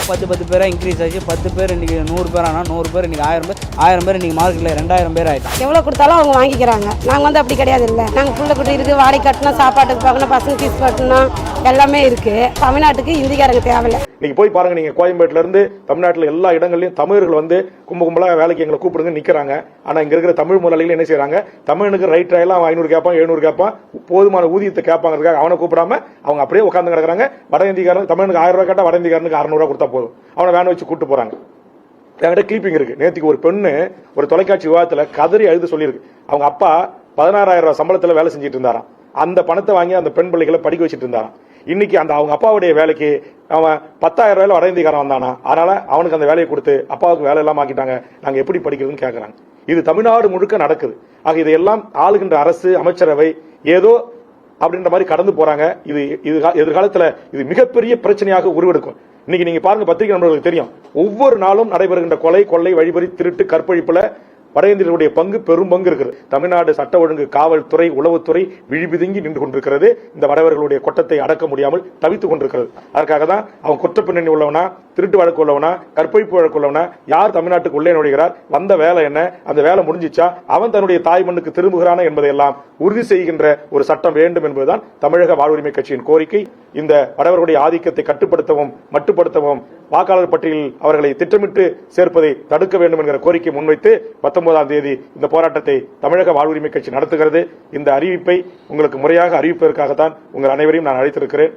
10 பேராக இன்க்ரீஸ் ஆச்சு. 10 பேர் இன்றைக்கி 100 பேர் ஆனால் 100 பேர் இன்றைக்கி 1000 பேர் இன்றைக்கி மார்க்கெட்டில் 2000 பேர் ஆகிட்டான். எவ்வளோ கொடுத்தாலும் அவங்க வாங்கிக்கிறாங்க. நாங்கள் வந்து அப்படி கிடையாது. இல்லை, நாங்கள் புள்ள குட்டி இருக்குது, வாடகை கட்டணும், சாப்பாட்டுக்கு பார்க்கணும், பசங்க ஃபீஸ் கட்டணும், எல்லாமே இருக்குது. தமிழ்நாட்டுக்கு இந்திக்காரங்க தேவையில்லை. இன்னைக்கு போய் பாருங்க, நீங்க கோயம்பேட்டில இருந்து தமிழ்நாட்டில் எல்லா இடங்கள்லயும் தமிழர்கள் வந்து கும்பலா வேலைக்கு எங்களை கூப்பிடுங்க நிக்கிறாங்க. ஆனா இங்க இருக்கிற தமிழ் முதலாளிகள் என்ன செய்யறாங்க, தமிழனுக்கு ரைட் எல்லாம் 500 கேட்பான், 700 கேட்பான், போதுமான ஊதியத்தை கேட்பாங்க. அவனை கூப்பிடாம அவங்க அப்படியே உட்காந்து கிடக்குறாங்க. வட இந்திக்காரன் தமிழனுக்கு 1000 ரூபாய் கேட்டா வட இந்திக்காரனுக்கு 600 ரூபாய் கொடுத்தா போதும், அவனை வேனை வச்சு கூட்டு போறாங்க. என்கிட்ட கிளீப்பிங் இருக்கு. நேற்றுக்கு ஒரு பெண்ணு ஒரு தொலைக்காட்சி விவாதத்துல கதறி அழுது சொல்லியிருக்கு. அவங்க அப்பா 16,000 ரூபாய் சம்பளத்துல வேலை செஞ்சுட்டு இருந்தாராம். அந்த பணத்தை வாங்கி அந்த பெண் பிள்ளைகளை படிக்க வச்சுட்டு இருந்தாராம். இன்னைக்கு அந்த அவங்க அப்பாவுடைய வேலைக்கு அவன் 10,000 ரூபாயில வட இந்திக்காரன் வந்தானா, அதனால அவனுக்கு அந்த வேலையை கொடுத்து அப்பாவுக்கு வேலை எல்லாம் ஆக்கிட்டாங்க. நாங்க எப்படி படிக்கிறதுன்னு கேட்கறாங்க. இது தமிழ்நாடு முழுக்க நடக்குது. ஆக இதையெல்லாம் ஆளுகின்ற அரசு, அமைச்சரவை ஏதோ அப்படின்ற மாதிரி கடந்து போறாங்க. இது எதிர்காலத்துல இது மிகப்பெரிய பிரச்சனையாக உருவெடுக்கும். இன்னைக்கு நீங்க பாருங்க, பத்திரிகை நண்பர்களுக்கு தெரியும், ஒவ்வொரு நாளும் நடைபெறுகின்ற கொலை, கொள்ளை, வழிபறி, திருட்டு, கற்பழிப்புல வட இந்தியர்களுடைய பங்கு பெரும் பங்கு இருக்குது. தமிழ்நாடு சட்ட ஒழுங்கு, காவல்துறை, உளவுத்துறை விழிபிதுங்கி நின்று கொண்டிருக்கிறது. இந்த வடவர்களுடைய கொட்டத்தை அடக்க முடியாமல் தவித்துக் கொண்டிருக்கிறது. அதற்காக தான் அவன் குற்ற பின்னணி உள்ளவனா, திருட்டு வழக்கு உள்ளவனா, கற்பழிப்பு வழக்கு உள்ளவனா, யார் தமிழ்நாட்டுக்கு உள்ளே நுழைகிறார், வந்த வேலை என்ன, அந்த வேலை முடிஞ்சிச்சா, அவன் தன்னுடைய தாய் மண்ணுக்கு திரும்புகிறானா என்பதையெல்லாம் உறுதி செய்கின்ற ஒரு சட்டம் வேண்டும் என்பதுதான் தமிழக வாழ்வுரிமை கட்சியின் கோரிக்கை. இந்த வடவர்களுடைய ஆதிக்கத்தை கட்டுப்படுத்தவும் மட்டுப்படுத்தவும் வாக்காளர் பட்டியலில் அவர்களை திட்டமிட்டு சேர்ப்பதை தடுக்க வேண்டும் என்கிற கோரிக்கை முன்வைத்து 19ஆம் தேதி இந்த போராட்டத்தை தமிழக வாழ்வுரிமை கட்சி நடத்துகிறது. இந்த அறிவிப்பை உங்களுக்கு முறையாக அறிவிப்பதற்காகத்தான் உங்கள் அனைவரையும் நான் அழைத்திருக்கிறேன்.